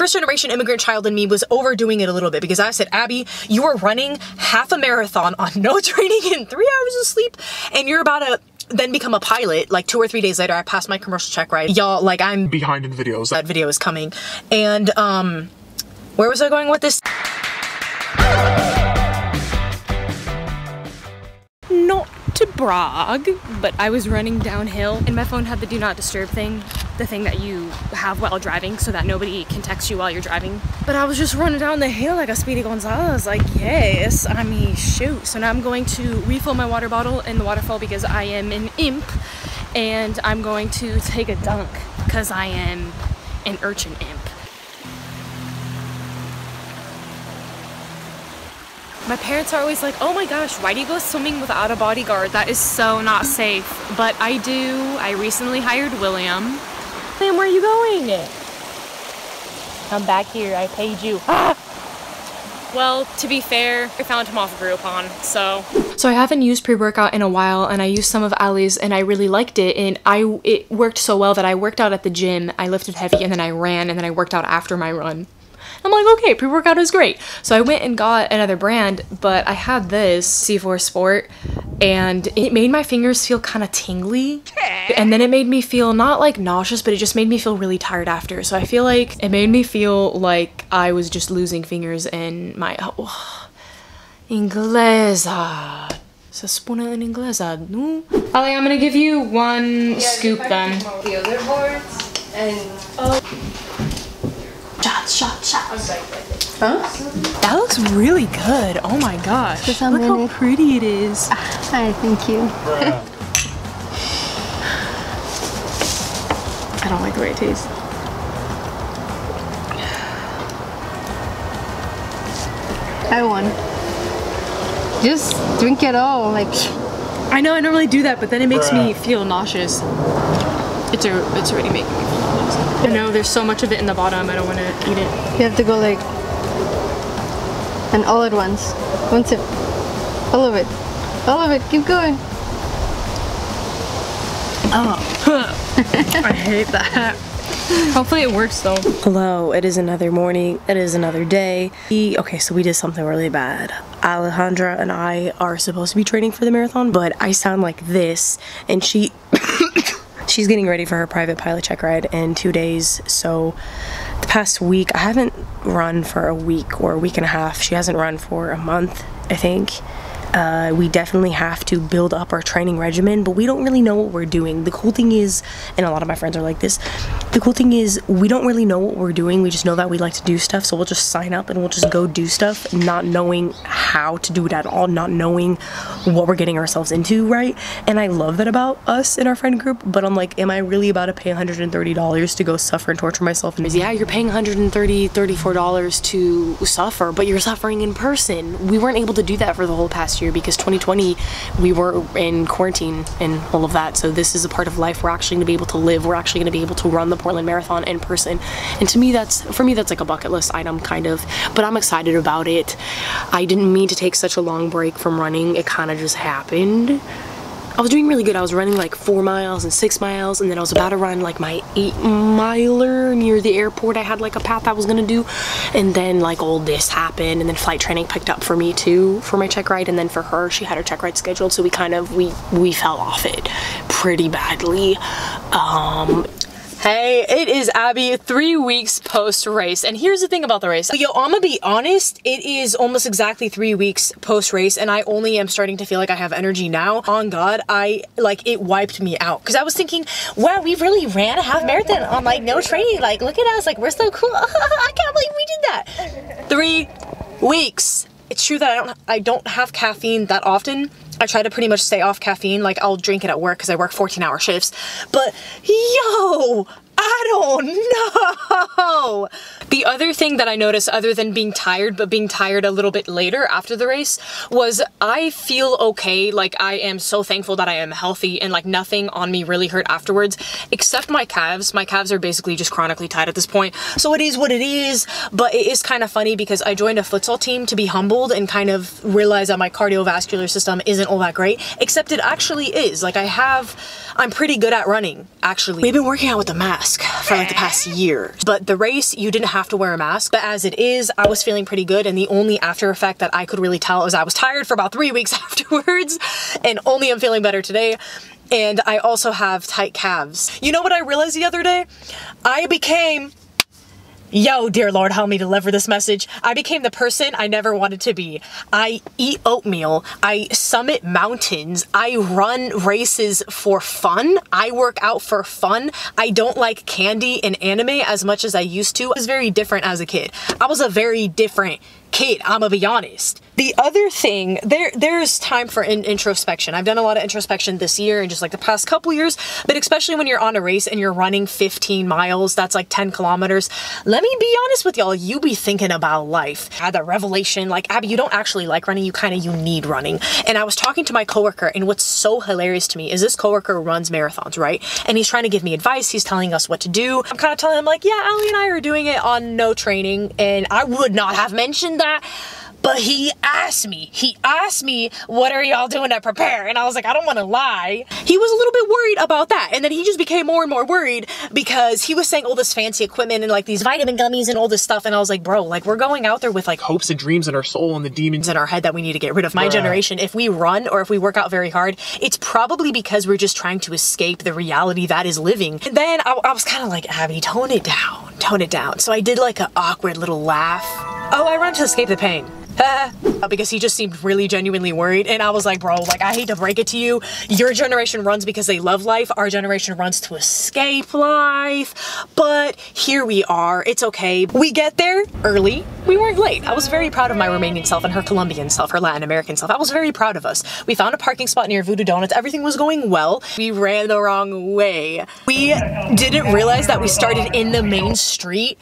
first generation immigrant child in me was overdoing it a little bit because I said, Abby, you are running half a marathon on no training and 3 hours of sleep, and you're about to then become a pilot. Like 2 or 3 days later, I passed my commercial check ride. Y'all, like, I'm behind in videos. That video is coming. And where was I going with this? Not to brag, but I was running downhill and my phone had the do not disturb thing, the thing that you have while driving so that nobody can text you while you're driving. But I was just running down the hill like a Speedy Gonzales, like, yes, I mean, shoot. So now I'm going to refill my water bottle in the waterfall because I am an imp, and I'm going to take a dunk because I am an urchin imp. My parents are always like, oh my gosh, why do you go swimming without a bodyguard? That is so not safe. But I do. I recently hired William. William, where are you going? Come back here, I paid you. Ah! Well, to be fair, I found him off of Groupon, so I haven't used pre-workout in a while, and I used some of Ali's and I really liked it, and it worked so well that I worked out at the gym, I lifted heavy, and then I ran, and then I worked out after my run. I'm like, okay, pre-workout is great. So I went and got another brand, but I had this C4 Sport, and it made my fingers feel kind of tingly. And then it made me feel not like nauseous, but it just made me feel really tired after. So I feel like it made me feel like I was just losing fingers in my inglesa. Se spune in inglesa, no? Ali, I'm gonna give you one scoop then. The other boards and Shot. Huh? That looks really good. Oh my gosh. Look how pretty it is. Hi, thank you. I don't like the way it tastes. I won. Just drink it all, like. I know I normally do that, but then it makes me feel nauseous. It's already making me feel nauseous. I know there's so much of it in the bottom, I don't want to eat it. You have to go like, and all at once. One sip. All of it. All of it. Keep going. Oh. I hate that. Hopefully it works though. Hello, it is another morning. It is another day. Okay, so we did something really bad. Alejandra and I are supposed to be training for the marathon, but I sound like this, and she's getting ready for her private pilot check ride in 2 days. So the past week, I haven't run for a week or a week and a half. She hasn't run for a month, I think. We definitely have to build up our training regimen, but we don't really know what we're doing. The cool thing is, and a lot of my friends are like this, the cool thing is we don't really know what we're doing. We just know that we like to do stuff, so we'll just sign up and we'll just go do stuff, not knowing how to do it at all, not knowing what we're getting ourselves into, right? And I love that about us in our friend group, but I'm like, am I really about to pay $130 to go suffer and torture myself? And yeah, you're paying $134 to suffer, but you're suffering in person. We weren't able to do that for the whole past year because 2020 we were in quarantine and all of that, so this is a part of life we're actually going to be able to live. We're actually going to be able to run the Portland Marathon in person, and to me for me that's like a bucket list item kind of, but I'm excited about it. I didn't mean to take such a long break from running. It kind of just happened. I was doing really good. I was running like 4 miles and 6 miles, and then I was about to run like my 8-miler near the airport. I had like a path I was gonna do, and then like all this happened, and then flight training picked up for me too for my check ride, and then for her, she had her check ride scheduled, so we fell off it pretty badly. Hey, it is Abby, 3 weeks post-race, and here's the thing about the race. Yo, I'm gonna be honest, it is almost exactly 3 weeks post-race, and I only am starting to feel like I have energy now. On God, it wiped me out. Because I was thinking, wow, we really ran a half marathon on like no training. Like, look at us, like we're so cool. I can't believe we did that. 3 weeks. It's true that I don't have caffeine that often. I try to pretty much stay off caffeine. Like, I'll drink it at work because I work 14-hour shifts. But yo, I don't know. The other thing that I noticed, other than being tired, but being tired a little bit later after the race, was I feel okay. Like, I am so thankful that I am healthy and like nothing on me really hurt afterwards, except my calves. My calves are basically just chronically tight at this point. So it is what it is, but it is kind of funny because I joined a futsal team to be humbled and kind of realize that my cardiovascular system isn't all that great, except it actually is. Like, I'm pretty good at running, actually. We've been working out with the mask. mask for like the past year. But the race, you didn't have to wear a mask. But as it is, I was feeling pretty good. And the only after effect that I could really tell is I was tired for about 3 weeks afterwards. And only I'm feeling better today. And I also have tight calves. You know what I realized the other day? I became... Yo, dear Lord, help me deliver this message. I became the person I never wanted to be. I eat oatmeal. I summit mountains. I run races for fun. I work out for fun. I don't like candy and anime as much as I used to. I was very different as a kid. I was a very different kid, I'm gonna be honest. The other thing, there's time for introspection. I've done a lot of introspection this year and just like the past couple years, but especially when you're on a race and you're running 15 miles, that's like 10 kilometers. Let me be honest with y'all, you be thinking about life. I had that revelation, like, Abby, you don't actually like running, you need running. And I was talking to my coworker, and what's so hilarious to me is this coworker runs marathons, right? And he's trying to give me advice, he's telling us what to do. I'm kind of telling him like, yeah, Allie and I are doing it on no training, and I would not have mentioned that. But he asked me, what are y'all doing to prepare? And I was like, I don't want to lie. He was a little bit worried about that. And then he just became more and more worried because he was saying all this fancy equipment and like these vitamin gummies and all this stuff. And I was like, bro, like we're going out there with like hopes and dreams in our soul and the demons in our head that we need to get rid of. My generation, if we run or if we work out very hard, it's probably because we're just trying to escape the reality that is living. And then I was kind of like, Abby, tone it down. So I did like an awkward little laugh. Oh, I run to escape the pain. Because he just seemed really genuinely worried, and I was like, bro, like I hate to break it to you, your generation runs because they love life, our generation runs to escape life, but here we are, it's okay. We get there early, we weren't late. I was very proud of my Romanian self and her Colombian self, her Latin American self. I was very proud of us. We found a parking spot near Voodoo Donuts, everything was going well. We ran the wrong way. We didn't realize that we started in the main street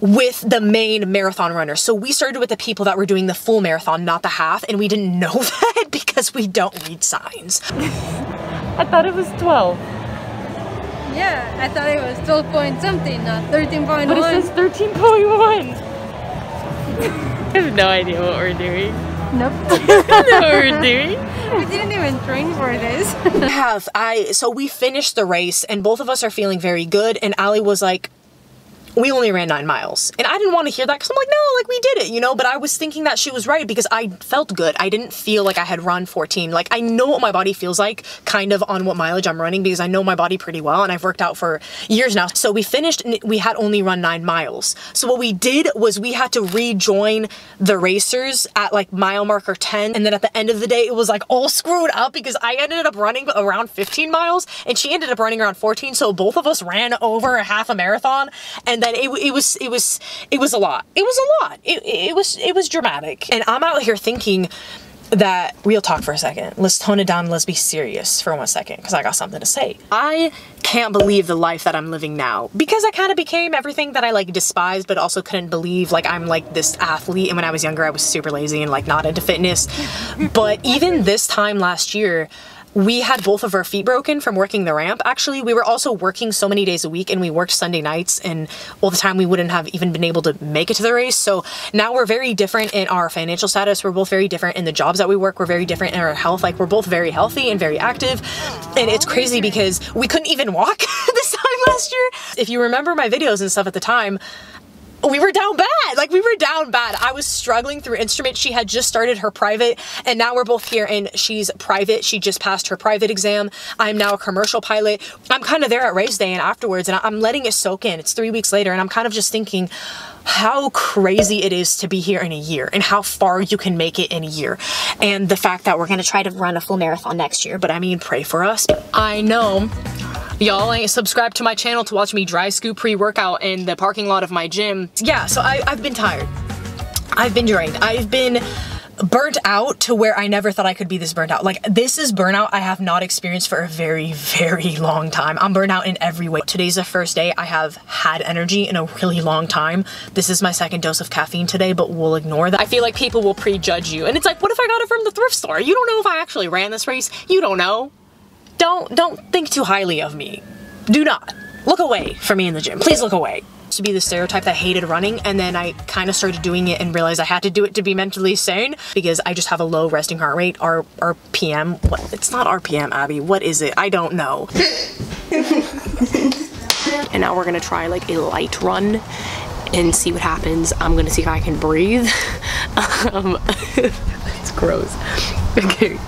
with the main marathon runners. So we started with the people that were doing the full marathon, not the half, and we didn't know that because we don't read signs. I thought it was 12. Yeah, I thought it was 12 point something, not 13.1. But it says 13.1. I have no idea what we're doing. Nope. I don't know what we're doing. We didn't even train for this. So we finished the race and both of us are feeling very good, and Allie was like, we only ran 9 miles. And I didn't want to hear that because I'm like, no, like we did it, you know? But I was thinking that she was right because I felt good. I didn't feel like I had run 14. Like I know what my body feels like kind of on what mileage I'm running because I know my body pretty well and I've worked out for years now. So we finished and we had only run 9 miles. So what we did was we had to rejoin the racers at like mile marker 10. And then at the end of the day, it was like all screwed up because I ended up running around 15 miles and she ended up running around 14. So both of us ran over a half a marathon, and then it was a lot. It was dramatic. And I'm out here thinking that, real talk for a second, let's tone it down, let's be serious for 1 second because I got something to say. I can't believe the life that I'm living now because I kind of became everything that I like despised but also couldn't believe. Like I'm like this athlete, and when I was younger I was super lazy and like not into fitness. But even this time last year, we had both of our feet broken from working the ramp. Actually, we were also working so many days a week and we worked Sunday nights, and all the time we wouldn't have even been able to make it to the race. So now we're very different in our financial status. We're both very different in the jobs that we work. We're very different in our health. Like we're both very healthy and very active. And it's crazy because we couldn't even walk this time last year. If you remember my videos and stuff at the time, we were down bad. Like we were down bad. I was struggling through instruments. She had just started her private, and now we're both here and she's private. She just passed her private exam. I'm now a commercial pilot. I'm kind of there at race day and afterwards, and I'm letting it soak in. It's 3 weeks later and I'm kind of just thinking how crazy it is to be here in a year and how far you can make it in a year. And the fact that we're going to try to run a full marathon next year. But I mean, pray for us. I know y'all ain't subscribed to my channel to watch me dry scoop pre-workout in the parking lot of my gym. Yeah, so I've been tired. I've been drained. I've been burnt out to where I never thought I could be this burnt out. Like this is burnout I have not experienced for a very, very long time. I'm burnt out in every way. Today's the first day I have had energy in a really long time. This is my second dose of caffeine today, but we'll ignore that. I feel like people will prejudge you. And it's like, what if I got it from the thrift store? You don't know if I actually ran this race. You don't know. Don't think too highly of me. Do not. Look away from me in the gym. Please look away. To be the stereotype that hated running, and then I kind of started doing it and realized I had to do it to be mentally sane because I just have a low resting heart rate, RPM. What? It's not RPM, Abby. What is it? I don't know. And now we're gonna try like a light run and see what happens. I'm gonna see if I can breathe. It's gross. Okay.